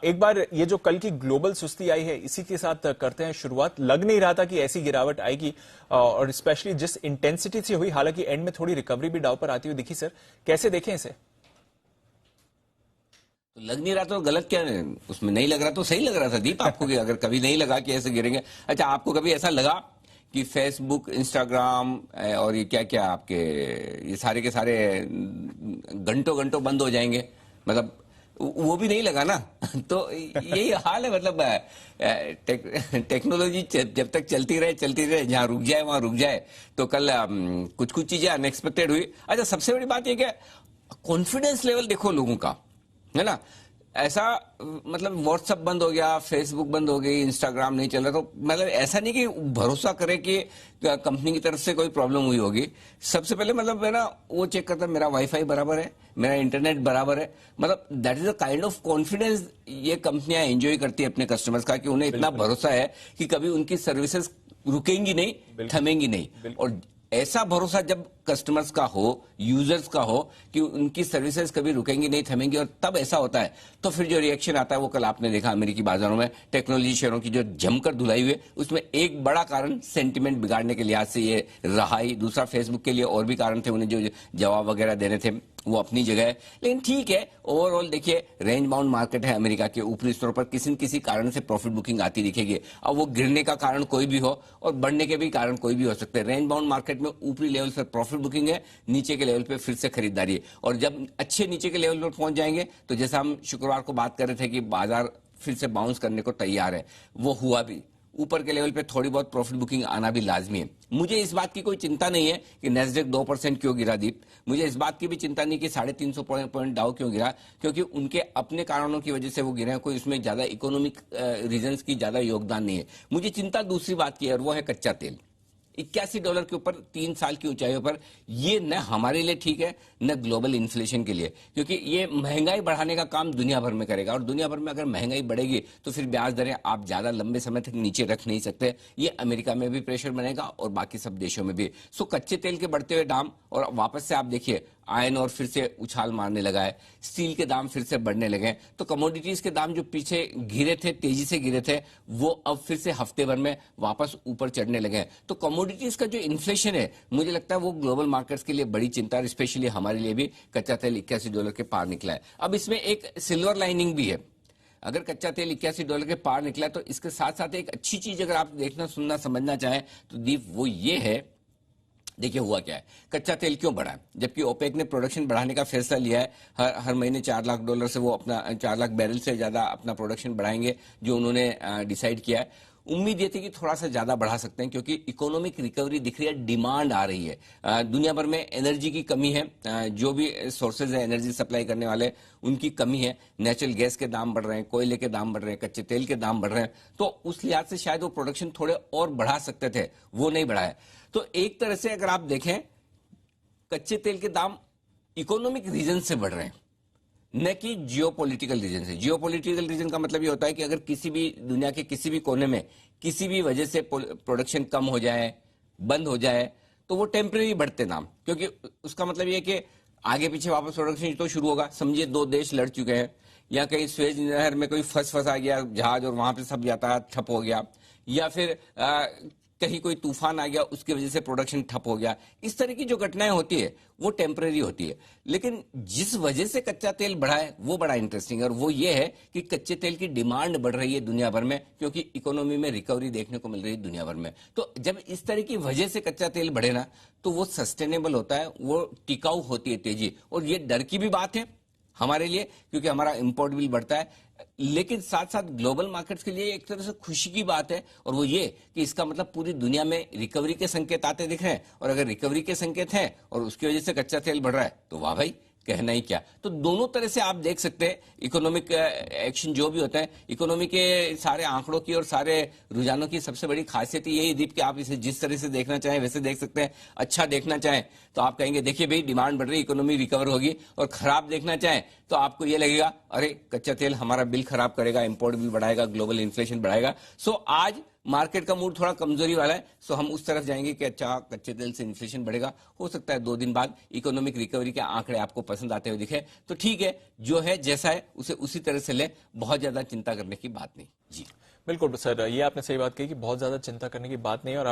एक बार ये जो कल की ग्लोबल सुस्ती आई है इसी के साथ करते हैं शुरुआत। लग नहीं रहा था कि ऐसी गिरावट आएगी और स्पेशली जिस इंटेंसिटी से हुई, हालांकि एंड में थोड़ी रिकवरी भी दांव पर आती हुई दिखी। सर कैसे देखें इसे? तो लग नहीं रहा तो गलत क्या है उसमें? नहीं लग रहा तो सही लग रहा था दीप आपको कि अगर कभी नहीं लगा कि ऐसे गिरेंगे। अच्छा, आपको कभी ऐसा लगा कि फेसबुक, इंस्टाग्राम और ये क्या क्या आपके ये सारे के सारे घंटों घंटों बंद हो जाएंगे? मतलब वो भी नहीं लगा ना। तो यही हाल है। मतलब टेक्नोलॉजी जब तक चलती रहे, जहां रुक जाए वहां रुक जाए। तो कल कुछ कुछ चीजें अनएक्सपेक्टेड हुई। अच्छा, सबसे बड़ी बात यह कि कॉन्फिडेंस लेवल देखो लोगों का, है ना। ऐसा मतलब व्हाट्सएप बंद हो गया, फेसबुक बंद हो गई, इंस्टाग्राम नहीं चल रहा, तो मतलब ऐसा नहीं कि भरोसा करे कि कंपनी की तरफ से कोई प्रॉब्लम हुई होगी। सबसे पहले मतलब है ना वो चेक करता है मेरा वाईफाई बराबर है, मेरा इंटरनेट बराबर है। मतलब that is a kind of confidence ये कंपनियां एंजॉय करती है अपने कस्टमर्स का, कि उन्हें इतना भरोसा है कि कभी उनकी सर्विसेज रुकेंगी नहीं, थमेंगी नहीं। और ऐसा भरोसा जब कस्टमर्स का हो, यूजर्स का हो कि उनकी सर्विसेज कभी रुकेंगी नहीं, थमेंगी, और तब ऐसा होता है तो फिर जो रिएक्शन आता है वो कल आपने देखा अमेरिकी बाजारों में टेक्नोलॉजी शेयरों की जो जमकर धुलाई हुई। उसमें एक बड़ा कारण सेंटिमेंट बिगाड़ने के लिहाज से ये रहा ही। दूसरा, फेसबुक के लिए और भी कारण थे, उन्हें जो जवाब वगैरह देने थे वो अपनी जगह है। लेकिन ठीक है, ओवरऑल देखिए रेंज बाउंड मार्केट है अमेरिका के। ऊपरी स्तरों पर किसी न किसी कारण से प्रॉफिट बुकिंग आती दिखेगी। अब वो गिरने का कारण कोई भी हो और बढ़ने के भी कारण कोई भी हो सकते हैं। रेंज बाउंड मार्केट में ऊपरी लेवल पर प्रॉफिट बुकिंग है, नीचे के लेवल पे फिर से खरीदारी है। और जब अच्छे नीचे के लेवल पर पहुंच जाएंगे तो जैसा हम शुक्रवार को बात कर रहे थे कि बाजार फिर से बाउंस करने को तैयार है, वो हुआ भी। ऊपर के लेवल पे थोड़ी बहुत प्रॉफिट बुकिंग आना भी लाजमी है। मुझे इस बात की कोई चिंता नहीं है कि नैस्डैक 2% क्यों गिरा दीप। मुझे इस बात की भी चिंता नहीं कि 350 पॉइंट डाउ क्यों गिरा, क्योंकि उनके अपने कारणों की वजह से वो गिरे हैं। कोई उसमें ज्यादा इकोनॉमिक रीजंस की ज्यादा योगदान नहीं है। मुझे चिंता दूसरी बात की है और वो है कच्चा तेल। $81 के ऊपर 3 साल की ऊंचाइयों पर, ये न हमारे लिए ठीक है न ग्लोबल इन्फ्लेशन के लिए, क्योंकि ये महंगाई बढ़ाने का काम दुनिया भर में करेगा। और दुनिया भर में अगर महंगाई बढ़ेगी तो फिर ब्याज दरें आप ज्यादा लंबे समय तक नीचे रख नहीं सकते। ये अमेरिका में भी प्रेशर बनेगा और बाकी सब देशों में भी। सो कच्चे तेल के बढ़ते हुए दाम, और वापस से आप देखिए आयरन और फिर से उछाल मारने लगा है, स्टील के दाम फिर से बढ़ने लगे। तो कमोडिटीज के दाम जो पीछे गिरे थे, तेजी से गिरे थे, वो अब फिर से हफ्ते भर में वापस ऊपर चढ़ने लगे। तो कमोडिटीज का जो इन्फ्लेशन है, मुझे लगता है वो ग्लोबल मार्केट्स के लिए बड़ी चिंता है, स्पेशली हमारे लिए भी। कच्चा तेल $81 के पार निकला है। अब इसमें एक सिल्वर लाइनिंग भी है। अगर कच्चा तेल $81 के पार निकला है तो इसके साथ साथ एक अच्छी चीज अगर आप देखना, सुनना, समझना चाहें तो दीप वो ये है। देखिए हुआ क्या है, कच्चा तेल क्यों बढ़ा है? जबकि ओपेक ने प्रोडक्शन बढ़ाने का फैसला लिया है। हर महीने $4 लाख से वो अपना 4 लाख बैरल से ज्यादा अपना प्रोडक्शन बढ़ाएंगे, जो उन्होंने डिसाइड किया है। उम्मीद ये थी कि थोड़ा सा ज्यादा बढ़ा सकते हैं, क्योंकि इकोनॉमिक रिकवरी दिख रही है, डिमांड आ रही है। दुनिया भर में एनर्जी की कमी है, जो भी सोर्सेज है एनर्जी सप्लाई करने वाले उनकी कमी है। नेचुरल गैस के दाम बढ़ रहे हैं, कोयले के दाम बढ़ रहे हैं, कच्चे तेल के दाम बढ़ रहे हैं। तो उस लिहाज से शायद वो प्रोडक्शन थोड़े और बढ़ा सकते थे, वो नहीं बढ़ाया। तो एक तरह से अगर आप देखें, कच्चे तेल के दाम इकोनॉमिक रीजन से बढ़ रहे हैं, न कि जियोपॉलिटिकल रीजन से। जियोपॉलिटिकल रीजन का मतलब ये होता है कि अगर किसी भी दुनिया के किसी भी कोने में किसी भी वजह से प्रोडक्शन कम हो जाए, बंद हो जाए, तो वो टेम्परेरी बढ़ते दाम, क्योंकि उसका मतलब ये है कि आगे पीछे वापस प्रोडक्शन तो शुरू होगा। समझिए 2 देश लड़ चुके हैं, या कहीं स्वेज नहर में कोई फंसा गया जहाज और वहां पे सब यातायात ठप हो गया, या फिर कहीं कोई तूफान आ गया उसकी वजह से प्रोडक्शन ठप हो गया। इस तरह की जो घटनाएं होती है वो टेम्परेरी होती है। लेकिन जिस वजह से कच्चा तेल बढ़ा है वो बड़ा इंटरेस्टिंग है, और वो ये है कि कच्चे तेल की डिमांड बढ़ रही है दुनिया भर में, क्योंकि इकोनॉमी में रिकवरी देखने को मिल रही है दुनिया भर में। तो जब इस तरह की वजह से कच्चा तेल बढ़े ना, तो वो सस्टेनेबल होता है, वो टिकाऊ होती है तेजी। और ये डर की भी बात है हमारे लिए, क्योंकि हमारा इंपोर्ट बिल बढ़ता है। लेकिन साथ साथ ग्लोबल मार्केट्स के लिए एक तरह से खुशी की बात है, और वो ये कि इसका मतलब पूरी दुनिया में रिकवरी के संकेत आते दिख रहे हैं। और अगर रिकवरी के संकेत हैं और उसकी वजह से कच्चा तेल बढ़ रहा है तो वाह भाई, कहना ही क्या। तो दोनों तरह से आप देख सकते हैं इकोनॉमिक एक्शन जो भी होता है। इकोनॉमी के सारे आंकड़ों की और सारे रुझानों की सबसे बड़ी खासियत यही दीप कि आप इसे जिस तरह से देखना चाहें वैसे देख सकते हैं। अच्छा देखना चाहें तो आप कहेंगे देखिए भाई डिमांड बढ़ रही है, इकोनॉमी रिकवर होगी, और खराब देखना चाहें तो आपको ये लगेगा अरे कच्चा तेल हमारा बिल खराब करेगा, इंपोर्ट बिल बढ़ाएगा, ग्लोबल इन्फ्लेशन बढ़ाएगा। सो आज मार्केट का मूड थोड़ा कमजोरी वाला है, सो हम उस तरफ जाएंगे कि अच्छा कच्चे तेल से इन्फ्लेशन बढ़ेगा। हो सकता है 2 दिन बाद इकोनॉमिक रिकवरी के आंकड़े आपको पसंद आते हुए दिखे, तो ठीक है, जो है जैसा है उसे उसी तरह से ले, बहुत ज्यादा चिंता करने की बात नहीं। जी बिल्कुल सर, ये आपने सही बात कही कि बहुत ज्यादा चिंता करने की बात नहीं है। और